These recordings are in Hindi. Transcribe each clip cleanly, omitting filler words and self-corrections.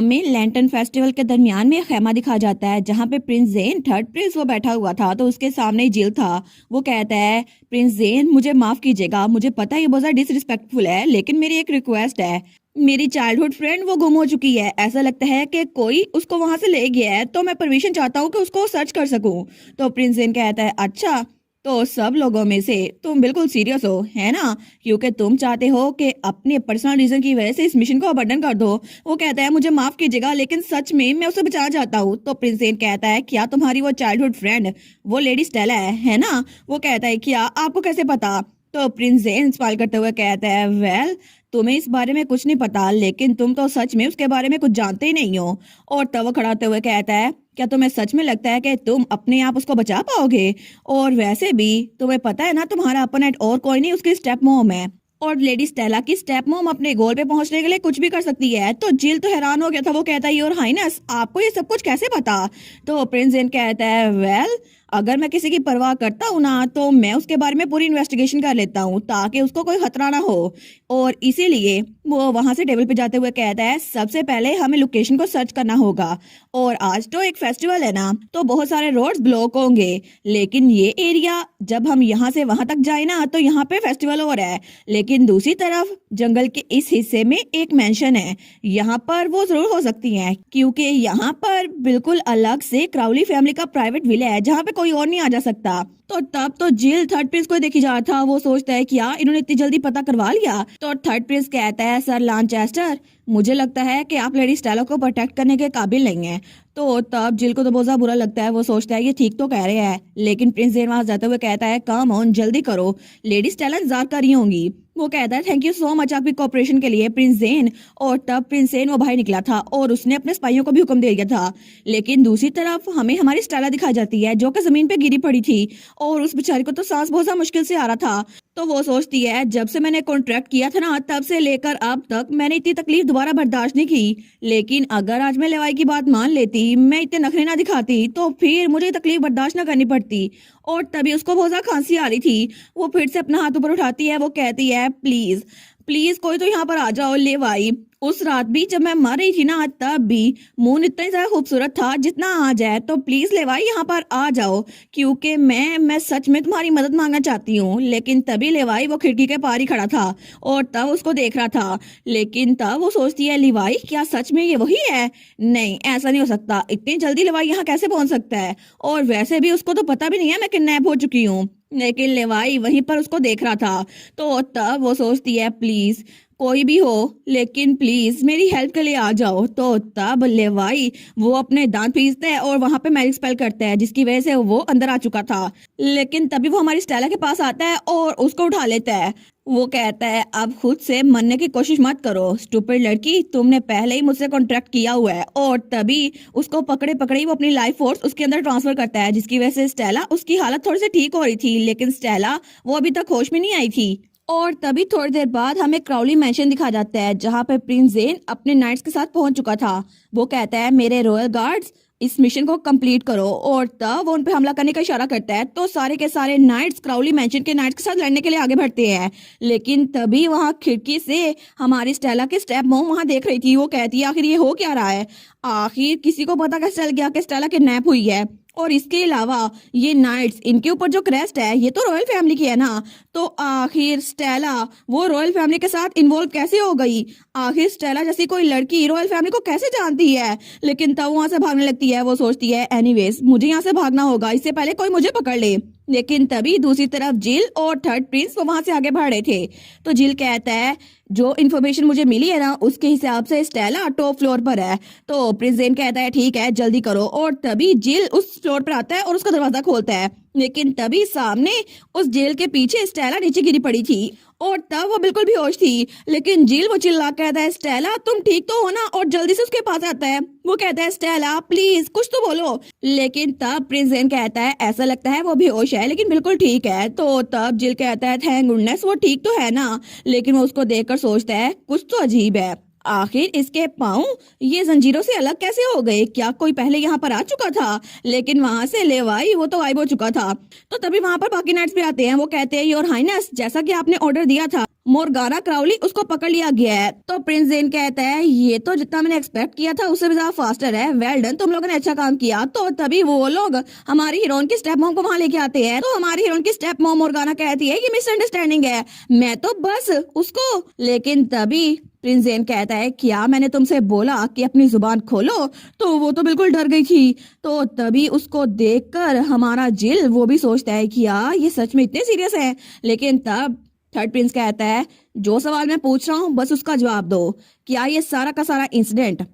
हमें लैंटर्न फेस्टिवल के दरमियान में खेमा दिखा जाता है जहाँ पे प्रिंस जेन थर्ड प्रिंस वो बैठा हुआ था, तो उसके सामने जिल था। वो कहता है प्रिंस जेन मुझे माफ कीजिएगा, मुझे पता है ये बहुत ज्यादा डिसरिस्पेक्टफुल है, लेकिन मेरी एक रिक्वेस्ट है। मेरी चाइल्डहुड फ्रेंड वो गुम हो चुकी है, ऐसा लगता है कि कोई उसको वहां से ले गया है, तो मैं परमिशन चाहता हूँ कि उसको सर्च कर सकूं। तो प्रिंस जेन कहता है अच्छा, तो सब लोगों में से तुम बिल्कुल सीरियस हो, है ना? क्योंकि तुम चाहते हो कि अपने पर्सनल रीजन की वजह से इस मिशन को अबंडन कर दो। वो कहता है मुझे माफ कीजिएगा, लेकिन सच में मैं उसे बचाना चाहता हूँ। तो प्रिंस जेन कहता है क्या तुम्हारी वो चाइल्डहुड फ्रेंड वो लेडी स्टेला है ना? वो कहता है क्या आपको कैसे पता? तो प्रिंस जेन सवाल करते हुए कहता है वेल, तुम्हें इस बारे में कुछ नहीं पता, लेकिन तुम तो सच में उसके बारे में कुछ जानते ही नहीं हो। और तब वो खड़ा होते हुए कहता है क्या तुम्हें सच में लगता है कि तुम अपने आप उसको बचा पाओगे? और वैसे भी तुम्हें पता है ना, तुम्हारा अपोनेंट और कोई नहीं, उसकी स्टेप मॉम है, और लेडी स्टेला की स्टेप मॉम अपने गोल पे पहुंचने के लिए कुछ भी कर सकती है। तो जिल तो हैरान हो गया था, वो कहता है योर हाइनेस आपको ये सब कुछ कैसे पता? तो प्रिंस जेन कहता है वेल, अगर मैं किसी की परवाह करता हूँ ना, तो मैं उसके बारे में पूरी इन्वेस्टिगेशन कर लेता हूँ ताकि उसको कोई खतरा ना हो। और इसीलिए वो वहां से टेबल पे जाते हुए कहता है सबसे पहले हमें लोकेशन को सर्च करना होगा, और आज तो एक फेस्टिवल है ना, तो बहुत सारे रोड्स ब्लॉक होंगे, लेकिन ये एरिया जब हम यहाँ से वहां तक जाए ना, तो यहाँ पे फेस्टिवल हो रहा है, लेकिन दूसरी तरफ जंगल के इस हिस्से में एक मेंशन है, यहाँ पर वो जरूर हो सकती हैं, क्योंकि यहाँ पर बिल्कुल अलग से क्राउली फैमिली का प्राइवेट विला है जहाँ पे कोई और नहीं आ जा सकता। तो तब तो जिल थर्ड प्रिंस को देखी जा रहा था, वो सोचता है क्या इन्होंने इतनी जल्दी पता करवा लिया? तो थर्ड प्रिंस कहता है सर लांचेस्टर, मुझे लगता है कि आप लेडी स्टेला को प्रोटेक्ट करने के काबिल नहीं है। तो तब जिल को तो बहुत ज्यादा बुरा लगता है, वो सोचता है ये ठीक तो कह रहे हैं, लेकिन प्रिंस जेन वहां जाते हुए कहता है कम ऑन जल्दी करो, लेडी स्टेला इंतजार कर रही होंगी। वो कहता है थैंक यू सो मच आपकी कोऑपरेशन के लिए प्रिंस जेन। और तब प्रिंस जेन वो बाहर निकला था और उसने अपने स्पाइयों को भी हुक्म दे दिया था, लेकिन दूसरी तरफ हमें हमारी स्टेला दिखाई जाती है जो कि जमीन पे गिरी पड़ी थी, और उस बेचारी को तो सांस बहुत मुश्किल से आ रहा था। तो वो सोचती है जब से मैंने कॉन्ट्रैक्ट किया था ना, तब से लेकर अब तक मैंने इतनी तकलीफ दोबारा बर्दाश्त नहीं की, लेकिन अगर आज मैं लेवाई की बात मान लेती, मैं इतने नखरे ना दिखाती, तो फिर मुझे तकलीफ बर्दाश्त ना करनी पड़ती। और तभी उसको बहुत ज्यादा खांसी आ रही थी, वो फिर से अपना हाथ ऊपर उठाती है, वो कहती है प्लीज प्लीज कोई तो यहाँ पर आ जाओ लेवाई। उस रात भी जब मैं मर रही थी ना, तब भी मून इतना ही ज्यादा खूबसूरत था जितना आज है, तो प्लीज लेवाई यहाँ पर आ जाओ, क्योंकि मैं सच में तुम्हारी मदद मांगना चाहती हूँ। लेकिन तभी लेवाई वो खिड़की के पार ही खड़ा था और तब उसको देख रहा था, लेकिन तब वो सोचती है लेवाई क्या सच में ये वही है? नहीं, ऐसा नहीं हो सकता, इतनी जल्दी लेवाई यहाँ कैसे पहुंच सकता है? और वैसे भी उसको तो पता भी नहीं है मैं किडनैप हो चुकी हूँ, लेकिन लेवाई वहीं पर उसको देख रहा था। तो तब वो सोचती है प्लीज कोई भी हो, लेकिन प्लीज मेरी हेल्प के लिए आ जाओ। तो तब लेवाई वो अपने दांत पीसता है और वहां पे मैजिक स्पेल करता है, जिसकी वजह से वो अंदर आ चुका था। लेकिन तभी वो हमारी स्टेला के पास आता है और उसको उठा लेता है। वो कहता है अब खुद से मरने की कोशिश मत करो स्टूपिड लड़की, तुमने पहले ही मुझसे कॉन्ट्रैक्ट किया हुआ है। और तभी उसको पकड़े पकड़े वो अपनी लाइफ फोर्स उसके अंदर ट्रांसफर करता है, जिसकी वजह से स्टेला उसकी हालत थोड़ी सी ठीक हो रही थी, लेकिन स्टेला वो अभी तक होश में नहीं आई थी। और तभी थोड़ी देर बाद हमें क्राउली मैंशन दिखा जाता है जहाँ पे प्रिंस जेन अपने नाइट्स के साथ पहुंच चुका था। वो कहता है मेरे रॉयल गार्ड्स इस मिशन को कंप्लीट करो, और तब वो उन पे हमला करने का इशारा करता है। तो सारे के सारे नाइट्स क्राउली मैंशन के नाइट्स के साथ लड़ने के लिए आगे बढ़ते हैं, लेकिन तभी वहां खिड़की से हमारी स्टेला के स्टेप मॉम वहां देख रही थी। वो कहती है आखिर ये हो क्या रहा है? आखिर किसी को पता कैसे चल गया कि स्टेला किडनैप हुई है? और इसके अलावा ये नाइट्स इनके ऊपर जो क्रेस्ट है ये तो रॉयल फैमिली की है ना, तो आखिर स्टेला वो रॉयल फैमिली के साथ इन्वॉल्व कैसे हो गई? आखिर स्टेला जैसी कोई लड़की रॉयल फैमिली को कैसे जानती है? लेकिन तब वहां से भागने लगती है। वो सोचती है एनीवेज मुझे यहाँ से भागना होगा, इससे पहले कोई मुझे पकड़ ले। लेकिन तभी दूसरी तरफ जिल और थर्ड प्रिंस वो वहां से आगे बढ़ रहे थे। तो जिल कहता है जो इन्फॉर्मेशन मुझे मिली है ना, उसके हिसाब से स्टेला टॉप फ्लोर पर है। तो प्रिंस जेन कहता है ठीक है जल्दी करो, और तभी जिल उस फ्लोर पर आता है और उसका दरवाजा खोलता है, लेकिन तभी सामने उस जेल के पीछे स्टेला नीचे गिरी पड़ी थी, और तब वो बिल्कुल बेहोश थी। लेकिन जिल वो चिल्ला कहता है स्टेला तुम ठीक तो हो ना, और जल्दी से उसके पास आता है। वो कहता है स्टेला प्लीज कुछ तो बोलो, लेकिन तब प्रिंस जेन कहता है ऐसा लगता है वो बेहोश है लेकिन बिल्कुल ठीक है। तो तब जिल कहता है थैंक गुडनेस वो ठीक तो है ना, लेकिन वो उसको देखकर सोचता है कुछ तो अजीब है, आखिर इसके पाँव ये जंजीरों से अलग कैसे हो गए? क्या कोई पहले यहाँ पर आ चुका था? लेकिन वहां से लेवाई वो तो गायब हो चुका था। तो तभी वहां पर बाकी नाइट्स भी आते हैं। वो कहते हैं योर हाइनेस जैसा कि आपने ऑर्डर दिया था मोर्गाना क्राउली उसको पकड़ लिया गया है। तो प्रिंस जेन कहता है ये तो जितना मैंने एक्सपेक्ट किया था उससे भी ज्यादा फास्टर है, वेल डन, तुम लोगों ने अच्छा काम किया। तो तभी वो लोग हमारी हीरोइन की स्टेप मॉम को वहां लेके आते हैं। तो हमारी हीरोइन की स्टेप मॉम मोर्गाना कहती है ये मिसअंडरस्टैंडिंग है, मैं तो बस उसको। लेकिन तभी प्रिंस जेन कहता है क्या मैंने तुमसे बोला कि अपनी जुबान खोलो, तो वो तो बिल्कुल डर गई थी। तो तभी उसको देखकर हमारा जिल वो भी सोचता है कि यार ये सच में इतने सीरियस है। लेकिन तब थर्ड प्रिंस कहता है जो सवाल मैं पूछ रहा हूँ बस उसका जवाब दो, क्या ये सारा का सारा इंसिडेंट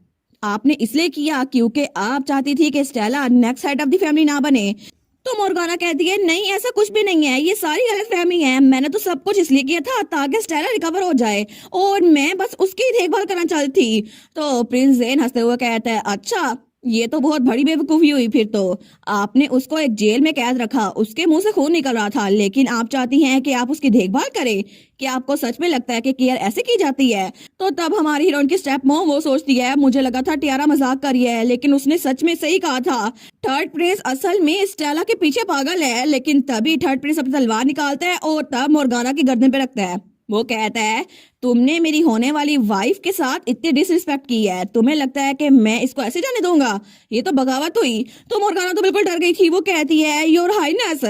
आपने इसलिए किया क्योंकि आप चाहती थी कि Stella next head of the family ना बने? तो मोर्गाना कहती है नहीं ऐसा कुछ भी नहीं है, ये सारी गलतफहमी है, मैंने तो सब कुछ इसलिए किया था ताकि स्टेला रिकवर हो जाए और मैं बस उसकी देखभाल करना चाहती थी। तो प्रिंस जेन हंसते हुए कहता है अच्छा ये तो बहुत बड़ी बेवकूफी हुई, फिर तो आपने उसको एक जेल में कैद रखा, उसके मुंह से खून निकल रहा था, लेकिन आप चाहती हैं कि आप उसकी देखभाल करें। क्या आपको सच में लगता है कि केयर ऐसे की जाती है? तो तब हमारी हीरोइन की स्टेप मॉम वो सोचती है मुझे लगा था टियारा मजाक कर रही है, लेकिन उसने सच में सही कहा था, थर्ड प्रिंस असल में स्टेला के पीछे पागल है। लेकिन तभी थर्ड प्रिंस अपनी तलवार निकालता है और तब मोर्गाना की गर्दन पे रखता है। वो कहता है तुमने मेरी होने वाली वाइफ के साथ इतनी डिसरिस्पेक्ट की है, तुम्हें लगता है कि मैं इसको ऐसे जाने दूंगा? ये तो बगावत हुई। तो मोर्गाना तो बिल्कुल डर गई थी, वो कहती है योर हाइनेस।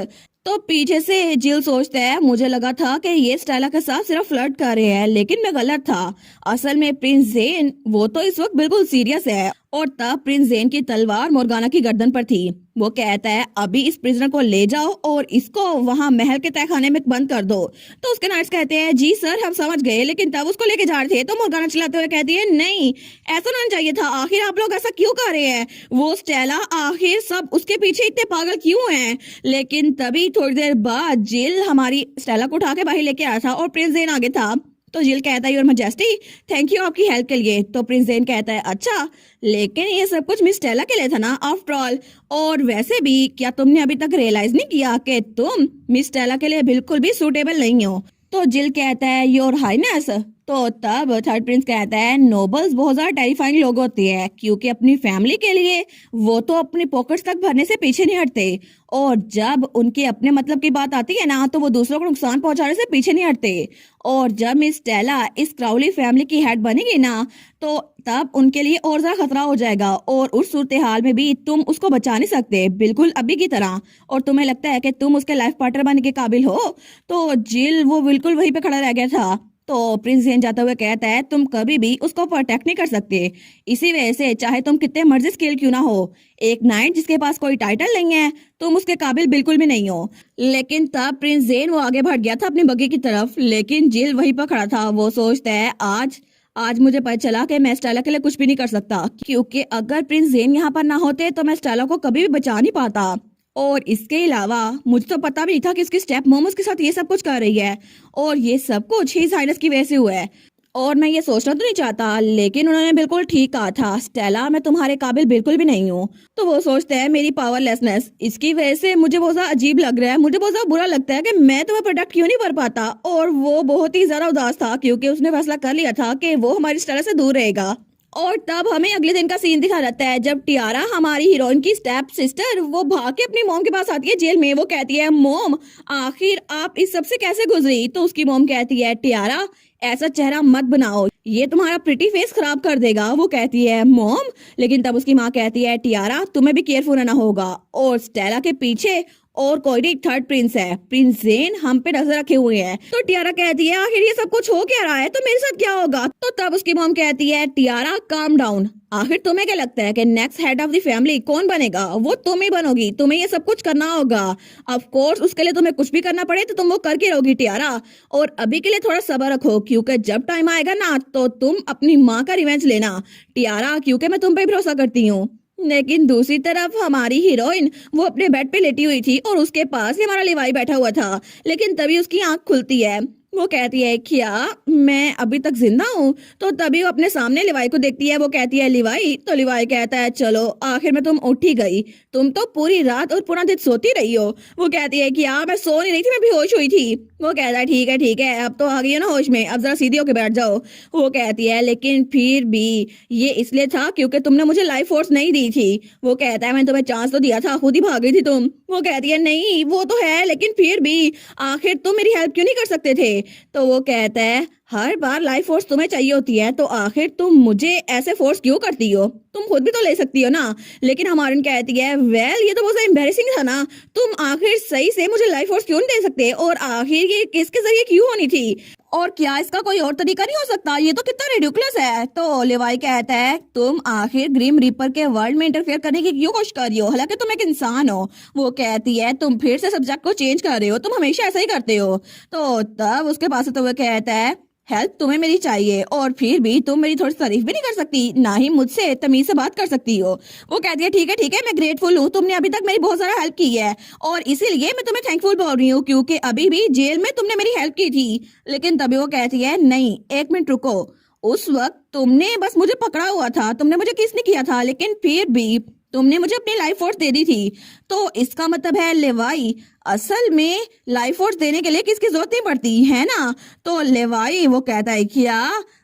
तो पीछे से जिल सोचता है मुझे लगा था कि ये स्टेला के साथ सिर्फ फ्लर्ट कर रहे हैं, लेकिन मैं गलत था। असल में प्रिंस जेन वो तो इस वक्त बिल्कुल सीरियस है। और तब प्रिंस जेन की तलवार मोर्गाना की गर्दन पर थी। वो कहता है अभी इस प्रिजनर को ले जाओ और इसको वहां महल के तहखाने में बंद कर दो। तो उसके नाइट्स कहते हैं जी सर हम समझ गए, लेकिन तब उसको लेके जा रहे थे। तो मोर्गाना चिल्लाते हुए कहती है नहीं ऐसा नहीं चाहिए था, आखिर आप लोग ऐसा क्यों कर रहे हैं? वो स्टेला आखिर सब उसके पीछे इतने पागल क्यों हैं? लेकिन तभी थोड़ी देर बाद जिल हमारी स्टेला को उठा के बाहर लेके आया था और प्रिंस जेन आगे था। तो जिल कहता है योर मैजेस्टी थैंक यू आपकी हेल्प के लिए। तो प्रिंस जेन कहता है अच्छा लेकिन ये सब कुछ मिस स्टेला के लिए था ना आफ्टर ऑल, और वैसे भी क्या तुमने अभी तक रियलाइज नहीं किया कि तुम मिस स्टेला के लिए बिल्कुल भी सूटेबल नहीं हो? तो जिल कहता है योर हाइनेस। तो तब थर्ड प्रिंस कहता है नोबल्स बहुत ज्यादा टेरिफाइंग लोग होते हैं क्योंकि अपनी फैमिली के लिए वो तो अपनी पॉकेट्स तक भरने से पीछे नहीं हटते, और जब उनके अपने मतलब की बात आती है ना तो वो दूसरों को नुकसान पहुंचाने से पीछे नहीं हटते। और जब मिस स्टेला इस क्राउली फैमिली की हेड बनेगी ना तो तब उनके लिए और ज्यादा खतरा हो जाएगा, और उस सूरत हाल में भी तुम उसको बचा नहीं सकते बिल्कुल अभी की तरह, और तुम्हें लगता है कि तुम उसके लाइफ पार्टनर बनने के काबिल हो? तो जिल वो बिल्कुल वहीं पे खड़ा रह गया था। तो प्रिंस जेन जाता हुए कहता है तुम कभी भी उसको प्रोटेक्ट नहीं कर सकते, इसी वजह से चाहे तुम कितने मर्जी स्किल क्यों ना हो, एक नाइट जिसके पास कोई टाइटल नहीं है तुम उसके काबिल बिल्कुल भी नहीं हो। लेकिन तब प्रिंस जेन वो आगे बढ़ गया था अपनी बग्गी की तरफ, लेकिन जिल वहीं पर खड़ा था। वो सोचता है आज आज मुझे पता चला कि मैं स्टेला के लिए कुछ भी नहीं कर सकता, क्योंकि अगर प्रिंस जेन यहाँ पर ना होते तो मैं स्टेला को कभी भी बचा नहीं पाता। और इसके अलावा मुझे तो पता भी नहीं था कि उसकी स्टेप मोमोज के साथ ये सब कुछ कर रही है, और ये सब कुछ ही साइनस की वजह से हुआ है। और मैं ये सोचना तो नहीं चाहता, लेकिन उन्होंने बिल्कुल ठीक कहा था स्टेला मैं तुम्हारे काबिल बिल्कुल भी नहीं हूँ। तो वो सोचते हैं मेरी पावरलेसनेस इसकी वजह से मुझे बहुत ज्यादा अजीब लग रहा है, मुझे बहुत ज्यादा बुरा लगता है कि मैं तुम्हें प्रोटेक्ट क्यों नहीं कर पाता। और वो बहुत ही ज्यादा उदास था क्योंकि उसने फैसला कर लिया था कि वो हमारी स्टेला से दूर रहेगा। और तब हमें अगले दिन का सीन दिखा जाता है जब टियारा हमारी हीरोइन की स्टेप सिस्टर वो भाग के अपनी मॉम के पास आती है जेल में। वो कहती है मॉम आखिर आप इस सब से कैसे गुजरी? तो उसकी मॉम कहती है टियारा ऐसा चेहरा मत बनाओ, ये तुम्हारा प्रिटी फेस खराब कर देगा। वो कहती है मॉम, लेकिन तब उसकी माँ कहती है टियारा तुम्हें भी केयरफुल रहना होगा। और स्टेला के पीछे और कोई नहीं थर्ड प्रिंस है, प्रिंस जेन हम पे नजर रखे हुए हैं। तो टियारा कहती है आखिर ये सब कुछ हो क्या रहा है, तो मेरे साथ क्या होगा? तो तब उसकी मॉम कहती है टियारा काम डाउन, आखिर तुम्हें क्या लगता है कि next head of the family कौन बनेगा? वो तुम ही बनोगी, तुम्हें ये सब कुछ करना होगा। ऑफ कोर्स उसके लिए तुम्हें कुछ भी करना पड़े तो तुम वो करके रहोगी टियारा, और अभी के लिए थोड़ा सब्र रखो क्योंकि जब टाइम आएगा ना तो तुम अपनी माँ का रिवेंज लेना टियारा, क्योंकि मैं तुम पे भरोसा करती हूँ। लेकिन दूसरी तरफ हमारी हीरोइन वो अपने बेड पे लेटी हुई थी और उसके पास ही हमारा लिवाई बैठा हुआ था। लेकिन तभी उसकी आंख खुलती है, वो कहती है क्या मैं अभी तक जिंदा हूँ? तो तभी वो अपने सामने लिवाई को देखती है। वो कहती है लिवाई, तो लिवाई कहता है चलो आखिर में तुम उठ ही गई, तुम तो पूरी रात और पूरा दिन सोती रही हो। वो कहती है कि यार मैं सो नहीं रही थी, मैं बेहोश हुई थी। वो कहता है ठीक है अब तो आ गई है ना होश में, अब जरा सीधी होके बैठ जाओ। वो कहती है लेकिन फिर भी ये इसलिए था क्योंकि तुमने मुझे लाइफ फोर्स नहीं दी थी। वो कहता है मैंने तुम्हें चांस तो दिया था, खुद ही भाग गई थी तुम। वो कहती है नहीं वो तो है, लेकिन फिर भी आखिर तुम मेरी हेल्प क्यों नहीं कर सकते थे? तो वो कहता है हर बार लाइफ फोर्स तुम्हें चाहिए होती है तो आखिर तुम मुझे ऐसे फोर्स क्यों करती हो, तुम खुद भी तो ले सकती हो ना। लेकिन हमारन कहती है वेल ये तो बहुत एम्बेरसिंग था ना, तुम आखिर सही से मुझे लाइफ फोर्स क्यों नहीं दे सकते और आखिर ये किसके जरिए क्यों होनी थी और क्या इसका कोई और तरीका नहीं हो सकता, ये तो कितना रिडिकुलस है। तो लेवाई कहता है तुम आखिर ग्रिम रीपर के वर्ल्ड में इंटरफेयर करने की क्यों कोशिश कर रही हो, हालांकि तुम एक इंसान हो। वो कहती है तुम फिर से सब्जेक्ट को चेंज कर रहे हो, तुम हमेशा ऐसा ही करते हो। तो तब उसके पास तो वो कहता है हेल्प तुम्हें मेरी चाहिए और फिर भी तुम मेरी थोड़ी तारीफ भी नहीं कर सकती, ना ही मुझसे तमीज से बात कर सकती हो। वो कहती है ठीक है मैं ग्रेटफुल हूँ, तुमने अभी तक मेरी बहुत सारा हेल्प की है और इसीलिए मैं तुम्हें थैंकफुल बोल रही हूँ क्योंकि अभी भी जेल में तुमने मेरी हेल्प की थी। लेकिन तभी वो कहती है नहीं एक मिनट रुको, उस वक्त तुमने बस मुझे पकड़ा हुआ था, तुमने मुझे किस नहीं किया था, लेकिन फिर भी तुमने मुझे अपनी लाइफ फोर्स दे दी थी। तो इसका मतलब है लेवाई असल में लाइफ फोर्स देने के लिए किसकी जरूरत नहीं पड़ती है ना। तो लेवाई वो कहता है क्या,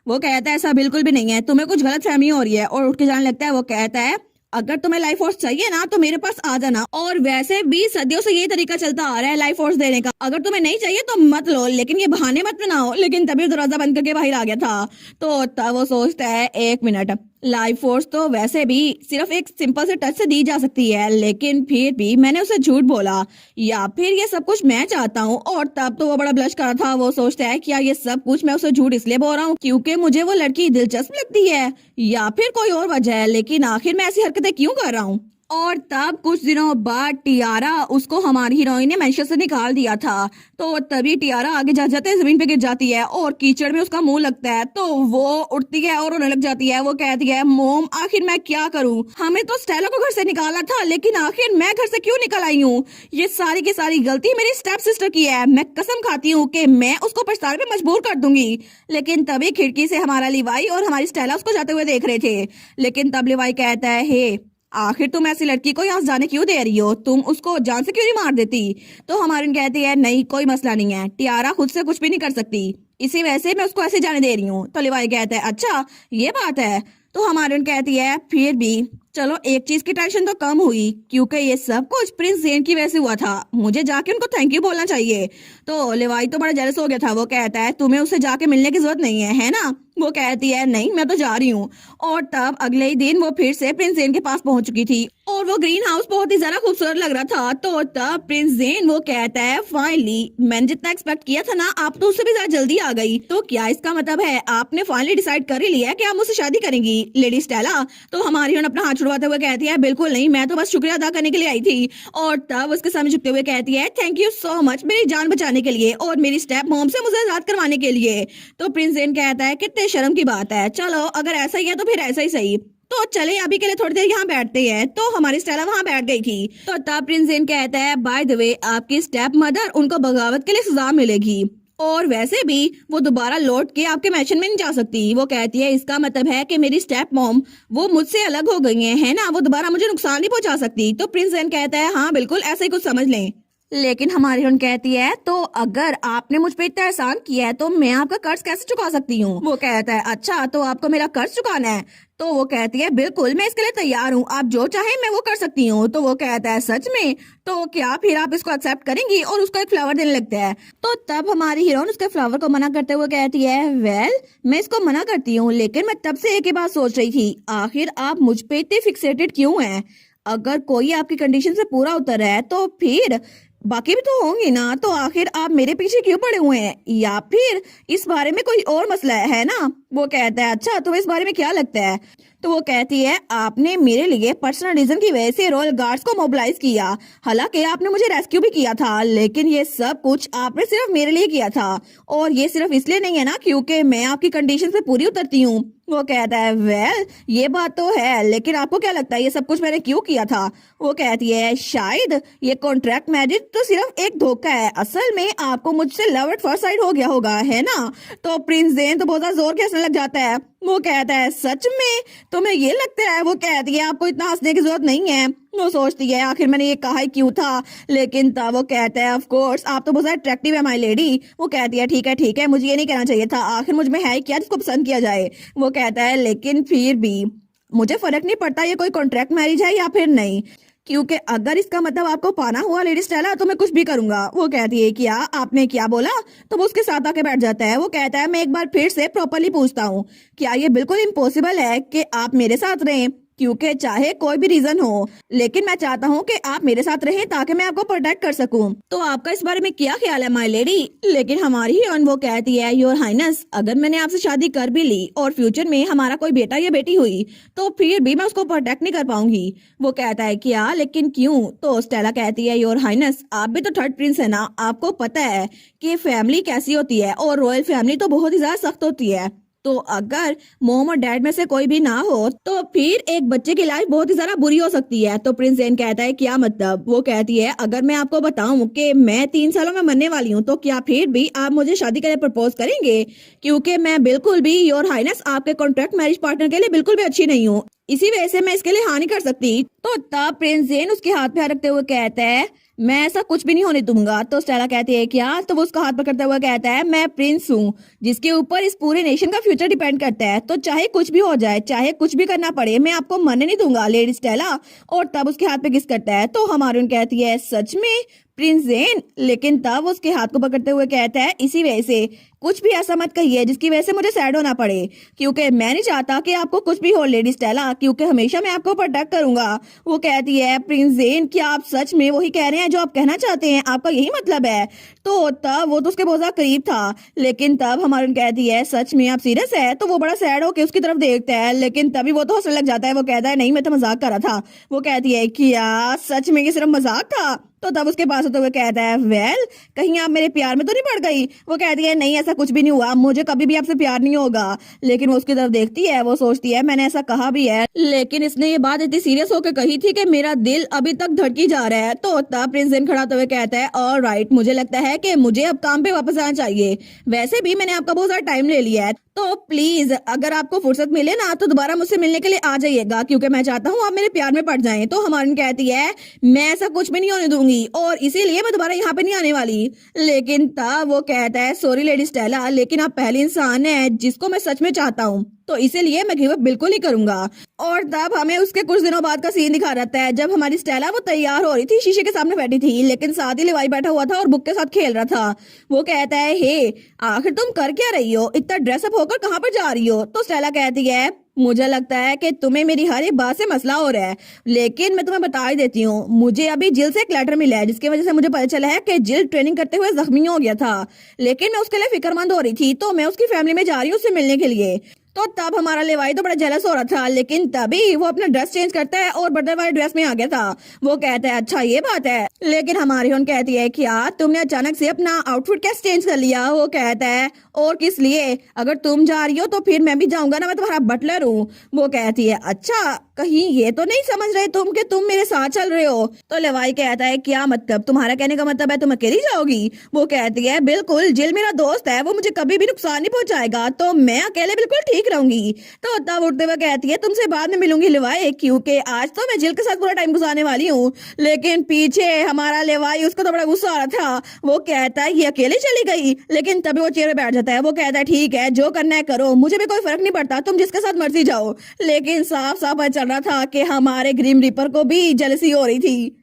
वो कहता है ऐसा बिल्कुल भी नहीं है, तुम्हें कुछ गलत फहमी हो रही है और उठ के जाने लगता है। वो कहता है अगर तुम्हें लाइफ फोर्स चाहिए ना तो मेरे पास आ जाना, और वैसे भी सदियों से ये तरीका चलता आ रहा है लाइफ फोर्स देने का, अगर तुम्हें नहीं चाहिए तो मत लो, लेकिन ये बहाने मत बनाओ। लेकिन तभी दरवाजा बंद करके बाहर आ गया था। तो तब वो सोचता है एक मिनट, लाइफ फोर्स तो वैसे भी सिर्फ एक सिंपल से टच से दी जा सकती है, लेकिन फिर भी मैंने उसे झूठ बोला या फिर ये सब कुछ मैं चाहता हूँ। और तब तो वो बड़ा ब्लश कर रहा था। वो सोचता है क्या ये सब कुछ मैं उसे झूठ इसलिए बोल रहा हूँ क्योंकि मुझे वो लड़की दिलचस्प लगती है या फिर कोई और वजह है, लेकिन आखिर मैं ऐसी हरकतें क्यों कर रहा हूँ। और तब कुछ दिनों बाद टियारा उसको हमारी हीरोइन ने मैनचेस्टर से निकाल दिया था। तो तभी टियारा आगे जा जाते जमीन पे गिर जाती है और कीचड़ में उसका मुंह लगता है। तो वो उठती है और रोने लग जाती है। वो कहती है मोम आखिर मैं क्या करूं, हमें तो स्टेला को घर से निकाला था लेकिन आखिर मैं घर से क्यों निकल आई हूँ, ये सारी की सारी गलती मेरी स्टेप सिस्टर की है, मैं कसम खाती हूँ कि मैं उसको पछताने पे मजबूर कर दूंगी। लेकिन तभी खिड़की से हमारा लिवाई और हमारी स्टेला उसको जाते हुए देख रहे थे। लेकिन तब लिवाई कहता है हे आखिर तुम ऐसी लड़की को यहाँ जाने क्यों दे रही हो, तुम उसको जान से क्यों नहीं मार देती। तो हमारी कहती है नहीं कोई मसला नहीं है, टियारा खुद से कुछ भी नहीं कर सकती, इसी वजह से मैं उसको ऐसे जाने दे रही हूँ। तो लिवाई कहता है अच्छा ये बात है। तो हमारी कहती है फिर भी चलो एक चीज की टेंशन तो कम हुई क्योंकि ये सब कुछ प्रिंस जेन की वजह से हुआ था, मुझे जाके उनको थैंक यू बोलना चाहिए। तो लिवाई तो बड़ा जेलस हो गया था। वो कहता है तुम्हें उससे जाके मिलने की जरूरत नहीं है ना। वो कहती है नहीं मैं तो जा रही हूँ। और तब अगले ही दिन वो फिर से प्रिंस जेन के पास पहुंच चुकी थी और वो ग्रीन हाउस बहुत ही ज्यादा खूबसूरत लग रहा था। तो तब प्रिंस जेन वो कहता है फाइनली मैंने जितना एक्सपेक्ट किया था ना आप तो उससे भी ज्यादा जल्दी आ गई, तो क्या इसका मतलब है आपने फाइनली डिसाइड कर ही लिया कि आप मुझसे शादी करेंगी लेडी स्टेला। तो हमारी अपना हाथ छुड़वाते हुए कहती है बिल्कुल नहीं, मैं तो बस शुक्रिया अदा करने के लिए आई थी। और तब उसके सामने झुकते हुए कहती है थैंक यू सो मच मेरी जान बचाने के लिए और मेरी स्टेप मॉम से मुझे आजाद करवाने के लिए। तो प्रिंस जेन कहता है कितने शर्म की बात है, चलो अगर ऐसा ही है तो फिर ऐसा ही सही, तो चले अभी के लिए थोड़ी देर यहाँ बैठते हैं। तो हमारी स्टेला वहाँ बैठ गई थी। तो तब प्रिंस जेन कहता है बाय द वे आपकी स्टेप मदर उनको बगावत के लिए सजा मिलेगी और वैसे भी वो दोबारा लौट के आपके मैंशन में नहीं जा सकती। वो कहती है इसका मतलब है कि मेरी स्टेप मॉम वो मुझसे अलग हो गई है ना, वो दोबारा मुझे नुकसान नहीं पहुंचा सकती। तो प्रिंस जेन कहता है हाँ बिल्कुल ऐसा ही कुछ समझ लें। लेकिन हमारी हीरोइन कहती है तो अगर आपने मुझ पे इतना एहसान किया है तो मैं आपका कर्ज कैसे चुका सकती हूँ। वो कहता है अच्छा तो आपको मेरा कर्ज चुकाना है। तो वो कहती है बिल्कुल मैं इसके लिए तैयार हूँ, आप जो चाहे मैं वो कर सकती हूँ। तो वो कहता है सच में, तो क्या फिर आप इसको एक्सेप्ट करेंगी, और उसको एक फ्लावर देने लगता है। तो तब हमारी हीरोइन उसके फ्लावर को मना करते हुए कहती है वेल मैं इसको मना करती हूँ, लेकिन मैं तब से एक ही बात सोच रही थी आखिर आप मुझ पे इतने फिक्सेटेड क्यों हैं। अगर कोई आपकी कंडीशन से पूरा उतर है तो फिर बाकी भी तो होंगे ना, तो आखिर आप मेरे पीछे क्यों पड़े हुए हैं, या फिर इस बारे में कोई और मसला है ना। वो कहता है अच्छा तुम्हें इस बारे में क्या लगता है। तो वो कहती है आपने मेरे लिए पर्सनल रीजन की वजह से रॉयल गार्ड्स को मोबिलाइज किया, हालांकि आपने मुझे रेस्क्यू भी किया था, लेकिन ये सब कुछ आपने सिर्फ मेरे लिए किया था और ये सिर्फ इसलिए नहीं है ना क्योंकि मैं आपकी कंडीशन से पूरी उतरती हूँ। वो कहता है वेल ये बात तो है, लेकिन आपको क्या लगता है ये सब कुछ मैंने क्यों किया था। वो कहती है शायद ये कॉन्ट्रैक्ट मैरिज तो सिर्फ एक धोखा है, असल में आपको मुझसे लव एट फर्स्ट साइट हो गया होगा है ना। तो प्रिंस जेन तो बहुत ज्यादा जोर के हंसने लग जाता है। वो कहता है सच में तुम्हें ये लगता है। वो कहती है आपको इतना हंसने की जरूरत नहीं है। वो सोचती है आखिर मैंने ये कहा ही क्यों था, लेकिन तब वो कहता है ऑफ कोर्स आप तो बहुत अट्रैक्टिव है माय लेडी। वो कहती है ठीक है मुझे ये नहीं कहना चाहिए था, आखिर मुझ में है क्या जिसको पसंद किया जाए। वो कहता है लेकिन फिर भी मुझे फर्क नहीं पड़ता ये कोई कॉन्ट्रैक्ट मैरिज है या फिर नहीं, क्योंकि अगर इसका मतलब आपको पाना हुआ लेडी स्टेला तो मैं कुछ भी करूंगा। वो कहती है क्या आपने क्या बोला? तो वो उसके साथ आके बैठ जाता है। वो कहता है मैं एक बार फिर से प्रॉपरली पूछता हूँ, क्या ये बिल्कुल इम्पॉसिबल है कि आप मेरे साथ रहें? क्योंकि चाहे कोई भी रीजन हो, लेकिन मैं चाहता हूँ कि आप मेरे साथ रहें ताकि मैं आपको प्रोटेक्ट कर सकूं। तो आपका इस बारे में क्या ख्याल है माय लेडी? लेकिन हमारी हीरोइन वो कहती है योर हाइनेस, अगर मैंने आपसे शादी कर भी ली और फ्यूचर में हमारा कोई बेटा या बेटी हुई तो फिर भी मैं उसको प्रोटेक्ट नहीं कर पाऊंगी। वो कहता है क्या, लेकिन क्यों? तो स्टेला कहती है योर हाइनेस, आप भी तो थर्ड प्रिंस है ना, आपको पता है कि फैमिली कैसी होती है और रॉयल फैमिली तो बहुत ही ज्यादा सख्त होती है। तो अगर मॉम और डैड में से कोई भी ना हो तो फिर एक बच्चे की लाइफ बहुत ही ज्यादा बुरी हो सकती है। तो प्रिंस जेन कहता है क्या मतलब? वो कहती है अगर मैं आपको बताऊं कि मैं 3 सालों में मरने वाली हूं तो क्या फिर भी आप मुझे शादी के लिए प्रपोज करेंगे? क्योंकि मैं बिल्कुल भी योर हाइनेस आपके कॉन्ट्रैक्ट मैरिज पार्टनर के लिए बिल्कुल भी अच्छी नहीं हूँ, इसी वजह से मैं इसके लिए हाँ नहीं कर सकती। तो तब प्रिंस जेन उसके हाथ पे हाथ रखते हुए कहता है मैं ऐसा कुछ भी नहीं होने दूंगा। तो स्टेला कहती है क्या? तो वो उसका हाथ पकड़ता हुआ कहता है मैं प्रिंस हूँ जिसके ऊपर इस पूरे नेशन का फ्यूचर डिपेंड करता है, तो चाहे कुछ भी हो जाए, चाहे कुछ भी करना पड़े, मैं आपको मरने नहीं दूंगा लेडी स्टेला। और तब उसके हाथ पे किस करता है। तो हमारी कहती है सच में प्रिंस जेन? लेकिन तब उसके हाथ को पकड़ते हुए कहता है इसी वजह से कुछ भी ऐसा मत कहिए जिसकी वजह से मुझे सैड होना पड़े, क्योंकि मैं नहीं चाहता कि आपको कुछ भी हो लेडी स्टेला, क्योंकि हमेशा मैं आपको प्रोटेक्ट करूंगा। वो कहती है प्रिंस जेन क्या आप सच में वही कह रहे हैं जो आप कहना चाहते हैं? आपका यही मतलब है? तो तब वो तो उसके बहुत ज्यादा करीब था, लेकिन तब हमारी कहती है सच में आप सीरियस है? तो वो बड़ा सैड होकर उसकी तरफ देखता है, लेकिन तभी वो तो हंसने लग जाता है। वो कहता है नहीं मैं तो मजाक कर रहा था। वो कहती है क्या सच में ये सिर्फ मजाक था? तो तब उसके पास होते हुए कहता है वेल कहीं आप मेरे प्यार में तो नहीं पड़ गई? वो कहती है नहीं ऐसा कुछ भी नहीं हुआ, मुझे कभी भी आपसे प्यार नहीं होगा। लेकिन वो उसकी तरफ देखती है, वो सोचती है मैंने ऐसा कहा भी है, लेकिन इसने ये बात इतनी सीरियस होकर कही थी कि मेरा दिल अभी तक धड़की जा रहा है। तो तब प्रिंस जेन खड़ा होते हुए कहता है ऑलराइट, मुझे लगता है कि मुझे अब काम पे वापस आना चाहिए। वैसे भी मैंने आपका बहुत सारा टाइम ले लिया है, तो प्लीज अगर आपको फुर्सत मिले ना तो दोबारा मुझसे मिलने के लिए आ जाइएगा, क्योंकि मैं चाहता हूँ आप मेरे प्यार में पड़ जाएं। तो हमारी कहती है मैं ऐसा कुछ भी नहीं होने दूंगी और इसीलिए मैं दोबारा यहाँ पे नहीं आने वाली। लेकिन तब वो कहता है सॉरी लेडी स्टेला, लेकिन आप पहली इंसान है जिसको मैं सच में चाहता हूँ, तो इसीलिए मैं गिव अप बिल्कुल नहीं करूंगा। और तब हमें उसके कुछ दिनों बाद का सीन दिखा रहता है जब हमारी स्टेला वो तैयार हो रही थी, शीशे के सामने बैठी थी, लेकिन साथ ही लिवाई बैठा हुआ था और बुक के साथ खेल रहा था। वो कहता है हे आखिर तुम कर क्या रही हो, इतना ड्रेसअप होकर कहाँ पर जा रही हो? तो स्टेला कहती है मुझे लगता है कि तुम्हें मेरी हर एक बात से मसला हो रहा है, लेकिन मैं तुम्हें बता ही देती हूँ, मुझे अभी जिल से एक लेटर मिला है जिसकी वजह से मुझे पता चला है कि जिल ट्रेनिंग करते हुए जख्मी हो गया था, लेकिन मैं उसके लिए फिक्रमंद हो रही थी, तो मैं उसकी फैमिली में जा रही हूँ उससे मिलने के लिए। तो तब हमारा लेवाई तो बड़ा जेलस हो रहा था, लेकिन तभी वो अपना ड्रेस चेंज करता है और बर्दर वाले ड्रेस में आ गया था। वो कहता है अच्छा ये बात है, लेकिन हमारी उन कहती है क्या तुमने अचानक से अपना आउटफिट कैसे चेंज कर लिया? वो कहता है और किस लिए, अगर तुम जा रही हो तो फिर मैं भी जाऊंगा ना, मैं तुम्हारा बटलर हूँ। वो कहती है अच्छा कहीं ये तो नहीं समझ रहे तुम कि तुम मेरे साथ चल रहे हो? तो लेवाई कहता है क्या मतलब, तुम्हारा कहने का मतलब है तुम अकेली जाओगी? वो कहती है बिल्कुल, जिल मेरा दोस्त है, वो मुझे कभी भी नुकसान नहीं पहुंचाएगा, तो मैं अकेले बिल्कुल ठीक रहूंगी। तो तब उठते हुए कहती है तुमसे बाद में मिलूंगी लेवाई, क्योंकि आज तो मैं जिल के साथ पूरा टाइम गुजारने वाली हूँ। लेकिन पीछे हमारा लेवाई उसको तो बड़ा गुस्सा आ रहा था। वो कहता है ये अकेले चली गई, लेकिन तभी वो चेयर पे बैठ जाता है। वो कहता है ठीक है जो करना है करो, मुझे भी कोई फर्क नहीं पड़ता, तुम जिसके साथ मर्जी जाओ। लेकिन साफ साफ पता चल रहा था कि हमारे ग्रीम रीपर को भी जेलसी हो रही थी।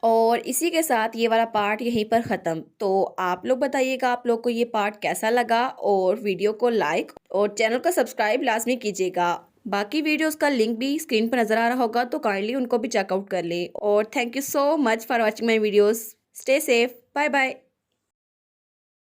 और इसी के साथ ये वाला पार्ट यहीं पर ख़त्म। तो आप लोग बताइएगा आप लोग को ये पार्ट कैसा लगा, और वीडियो को लाइक और चैनल को सब्सक्राइब लाजमी कीजिएगा। बाकी वीडियोस का लिंक भी स्क्रीन पर नज़र आ रहा होगा, तो काइंडली उनको भी चेकआउट कर लें। और thank you so much for watching my videos. Stay safe, bye bye.